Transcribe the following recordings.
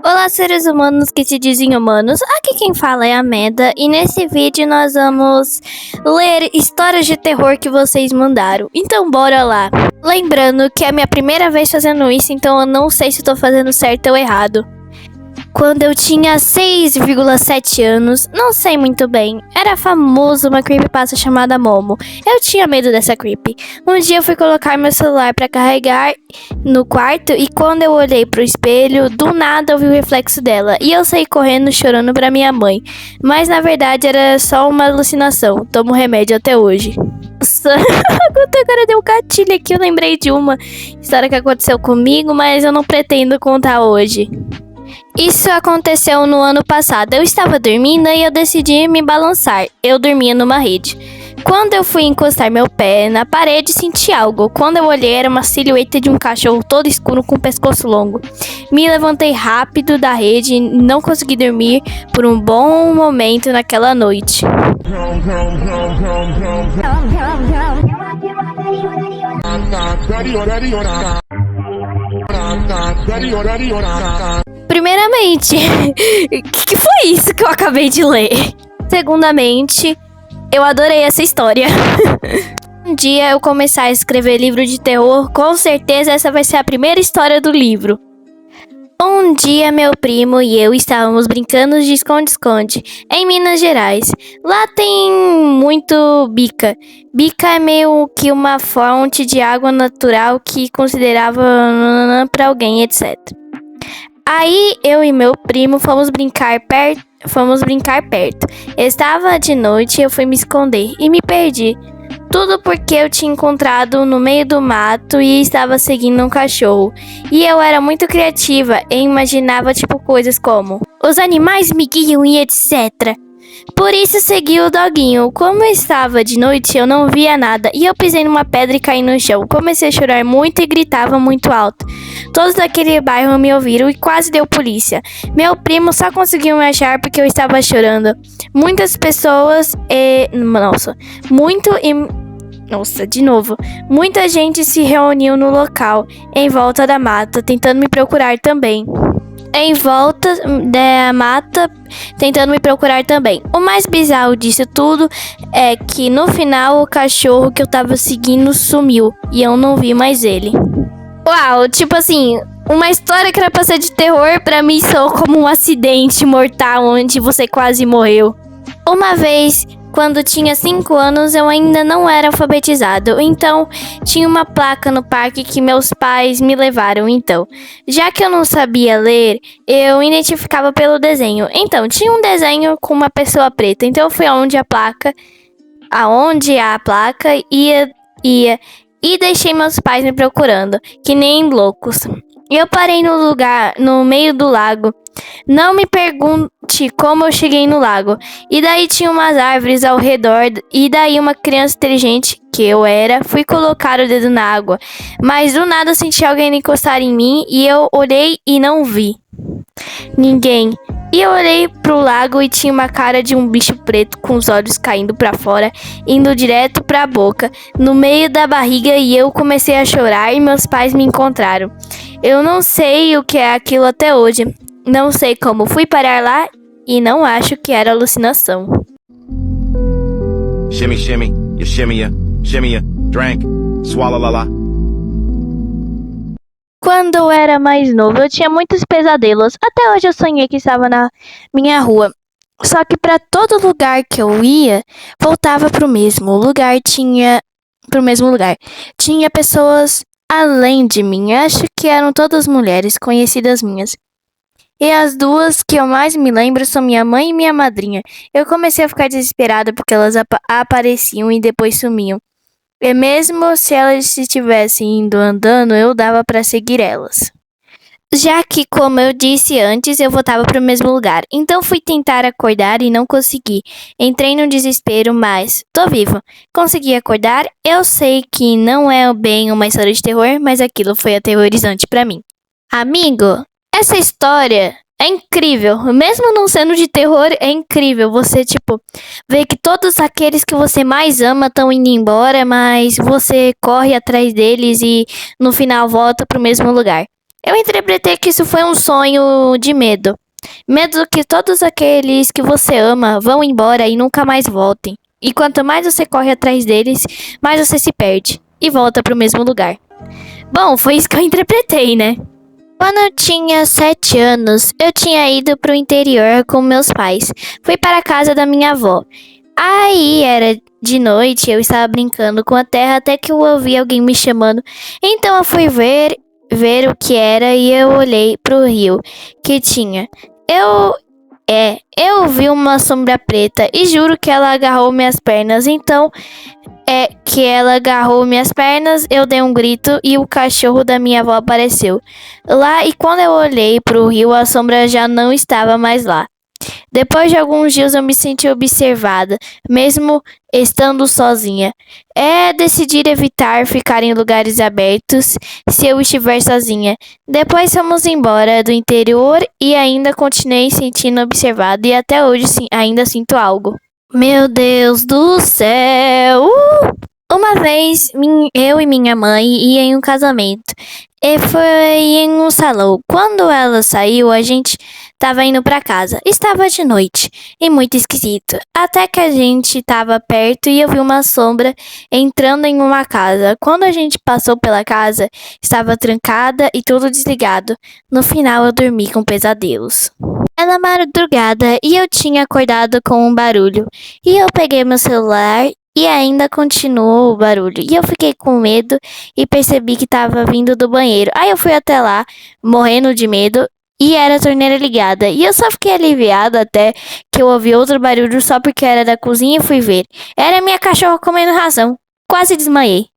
Olá, seres humanos que se dizem humanos. Aqui quem fala é a Meda e nesse vídeo nós vamos ler histórias de terror que vocês mandaram. Então bora lá. Lembrando que é a minha primeira vez fazendo isso, então eu não sei se estou fazendo certo ou errado. Quando eu tinha 6,7 anos, não sei muito bem, era famoso uma creepypasta chamada Momo. Eu tinha medo dessa creepy. Um dia eu fui colocar meu celular pra carregar no quarto e quando eu olhei pro espelho, do nada eu vi o reflexo dela. E eu saí correndo chorando pra minha mãe. Mas na verdade era só uma alucinação. Tomo remédio até hoje. Nossa, agora deu um gatilho aqui, eu lembrei de uma história que aconteceu comigo, mas eu não pretendo contar hoje. Isso aconteceu no ano passado. Eu estava dormindo e eu decidi me balançar. Eu dormia numa rede. Quando eu fui encostar meu pé na parede, senti algo. Quando eu olhei, era uma silhueta de um cachorro todo escuro com o pescoço longo. Me levantei rápido da rede e não consegui dormir por um bom momento naquela noite. Primeiramente, que foi isso que eu acabei de ler? Segundamente, eu adorei essa história. Um dia eu começar a escrever livro de terror, com certeza essa vai ser a primeira história do livro. Um dia meu primo e eu estávamos brincando de esconde-esconde em Minas Gerais. Lá tem muito bica. Bica é meio que uma fonte de água natural que considerava para alguém, etc. Aí eu e meu primo fomos brincar perto. Estava de noite e eu fui me esconder e me perdi. Tudo porque eu tinha encontrado no meio do mato e estava seguindo um cachorro. E eu era muito criativa e imaginava coisas como: os animais me guiam e etc. Por isso segui o doguinho. Como estava de noite, eu não via nada e eu pisei numa pedra e caí no chão. Comecei a chorar muito e gritava muito alto. Todos daquele bairro me ouviram e quase deu polícia. Meu primo só conseguiu me achar porque eu estava chorando. Muitas pessoas Muita gente se reuniu no local, em volta da mata, tentando me procurar também. O mais bizarro disso tudo é que no final o cachorro que eu tava seguindo sumiu e eu não vi mais ele. Uau, uma história que era pra ser de terror, pra mim soou como um acidente mortal onde você quase morreu. Uma vez, quando tinha 5 anos, eu ainda não era alfabetizado, então tinha uma placa no parque que meus pais me levaram. Então, já que eu não sabia ler, eu identificava pelo desenho. Então, tinha um desenho com uma pessoa preta, então eu fui aonde a placa ia e deixei meus pais me procurando, que nem loucos. Eu parei no meio do lago. Não me pergunte como eu cheguei no lago. E daí tinha umas árvores ao redor. E daí uma criança inteligente, que eu era, fui colocar o dedo na água. Mas do nada senti alguém encostar em mim e eu olhei e não vi ninguém. E eu olhei pro lago e tinha uma cara de um bicho preto com os olhos caindo pra fora, indo direto pra boca, no meio da barriga, e eu comecei a chorar e meus pais me encontraram. Eu não sei o que é aquilo até hoje. Não sei como fui parar lá e não acho que era alucinação. Shimmy, shimmy, you shimmy ya, drank, swallow la la. Quando eu era mais novo, eu tinha muitos pesadelos. Até hoje eu sonhei que estava na minha rua. Só que para todo lugar que eu ia, voltava pro mesmo lugar. Tinha pessoas além de mim. Acho que eram todas mulheres conhecidas minhas. E as duas que eu mais me lembro são minha mãe e minha madrinha. Eu comecei a ficar desesperada porque elas apareciam e depois sumiam. E mesmo se elas estivessem indo andando, eu dava para seguir elas. Já que, como eu disse antes, eu voltava para o mesmo lugar. Então fui tentar acordar e não consegui. Entrei no desespero, mas tô vivo. Consegui acordar. Eu sei que não é bem uma história de terror, mas aquilo foi aterrorizante para mim. Amigo, essa história é incrível. Mesmo não sendo de terror, é incrível. Você, vê que todos aqueles que você mais ama estão indo embora, mas você corre atrás deles e no final volta pro mesmo lugar. Eu interpretei que isso foi um sonho de medo. Medo que todos aqueles que você ama vão embora e nunca mais voltem. E quanto mais você corre atrás deles, mais você se perde e volta para o mesmo lugar. Bom, foi isso que eu interpretei, né? Quando eu tinha 7 anos, eu tinha ido para o interior com meus pais. Fui para a casa da minha avó. Aí era de noite, eu estava brincando com a terra até que eu ouvi alguém me chamando. Então eu fui ver o que era e eu olhei pro rio que tinha. Eu vi uma sombra preta e juro que ela agarrou minhas pernas. Então, que ela agarrou minhas pernas, eu dei um grito e o cachorro da minha avó apareceu lá. E quando eu olhei pro rio, a sombra já não estava mais lá. Depois de alguns dias eu me senti observada, mesmo estando sozinha. Decidir evitar ficar em lugares abertos se eu estiver sozinha. Depois fomos embora do interior e ainda continuei sentindo observada e até hoje ainda sinto algo. Meu Deus do céu! Uma vez eu e minha mãe iam em um casamento. E foi em um salão. Quando ela saiu, a gente tava indo pra casa. Estava de noite e muito esquisito. Até que a gente tava perto e eu vi uma sombra entrando em uma casa. Quando a gente passou pela casa, estava trancada e tudo desligado. No final, eu dormi com pesadelos. Era madrugada e eu tinha acordado com um barulho. E eu peguei meu celular e ainda continuou o barulho. E eu fiquei com medo e percebi que estava vindo do banheiro. Aí eu fui até lá, morrendo de medo, e era a torneira ligada. E eu só fiquei aliviada até que eu ouvi outro barulho só porque era da cozinha e fui ver. Era minha cachorra comendo ração. Quase desmaiei.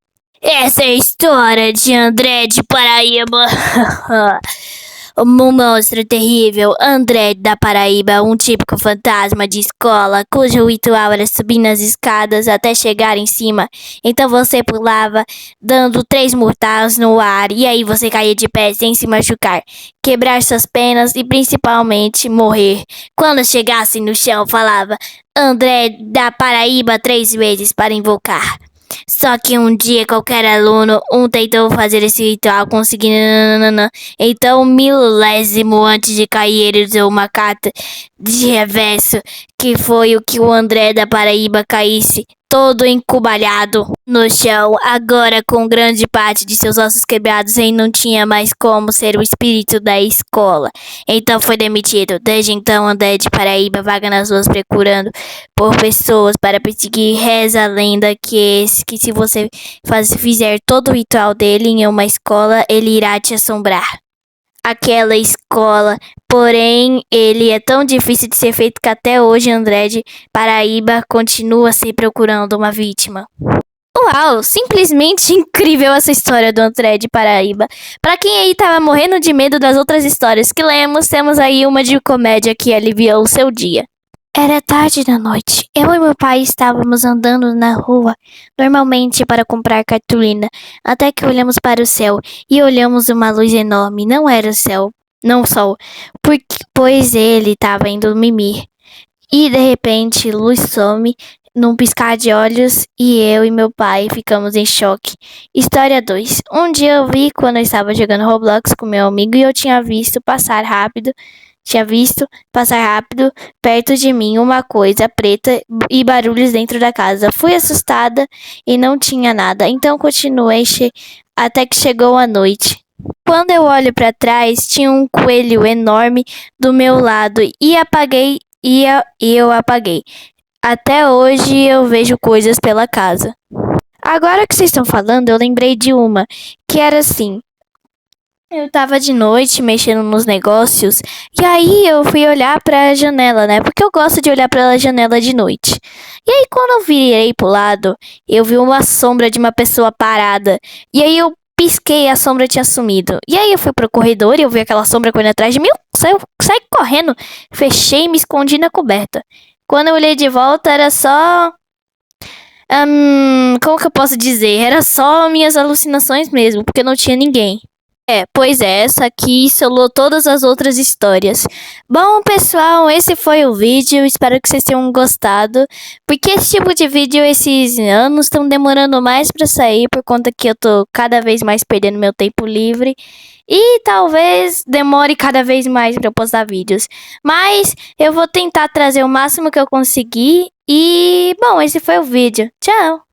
Essa é a história de André de Paraíba. Um monstro terrível, André da Paraíba, um típico fantasma de escola, cujo ritual era subir nas escadas até chegar em cima. Então você pulava, dando 3 mortais no ar, e aí você caía de pé sem se machucar, quebrar suas penas e principalmente morrer. Quando chegasse no chão, falava André da Paraíba 3 vezes para invocar. Só que um dia qualquer aluno tentou fazer esse ritual conseguindo. Então, milésimo antes de cair, ele usou uma carta de reverso, que foi o que o André da Paraíba caísse todo encubalhado no chão, agora com grande parte de seus ossos quebrados e não tinha mais como ser o espírito da escola. Então foi demitido. Desde então, André de Paraíba vaga nas ruas procurando por pessoas para perseguir. Reza a lenda que se você fizer todo o ritual dele em uma escola, ele irá te assombrar. Aquela escola, porém, ele é tão difícil de ser feito que até hoje André de Paraíba continua se procurando uma vítima. Uau, simplesmente incrível essa história do André de Paraíba. Pra quem aí tava morrendo de medo das outras histórias que lemos, temos aí uma de comédia que aliviou o seu dia. Era tarde da noite. Eu e meu pai estávamos andando na rua, normalmente para comprar cartolina, até que olhamos para o céu e olhamos uma luz enorme. Não era o céu, não o sol, pois ele estava indo mimir. E de repente, luz some num piscar de olhos e eu e meu pai ficamos em choque. História 2. Um dia eu vi quando eu estava jogando Roblox com meu amigo e eu tinha visto passar rápido perto de mim uma coisa preta e barulhos dentro da casa. Fui assustada e não tinha nada, então continuei até que chegou a noite. Quando eu olho para trás, tinha um coelho enorme do meu lado e eu apaguei. Até hoje eu vejo coisas pela casa. Agora que vocês estão falando, eu lembrei de uma que era assim. Eu tava de noite mexendo nos negócios e aí eu fui olhar pra janela, né? Porque eu gosto de olhar pela janela de noite. E aí quando eu virei pro lado, eu vi uma sombra de uma pessoa parada. E aí eu pisquei e a sombra tinha sumido. E aí eu fui pro corredor e eu vi aquela sombra correndo atrás de mim. Saí correndo, fechei e me escondi na coberta. Quando eu olhei de volta era só... como que eu posso dizer? Era só minhas alucinações mesmo, porque não tinha ninguém. Pois é, essa aqui selou todas as outras histórias. Bom, pessoal, esse foi o vídeo. Espero que vocês tenham gostado. Porque esse tipo de vídeo, esses anos, estão demorando mais pra sair, por conta que eu tô cada vez mais perdendo meu tempo livre. E talvez demore cada vez mais pra eu postar vídeos. Mas eu vou tentar trazer o máximo que eu conseguir. E, bom, esse foi o vídeo. Tchau!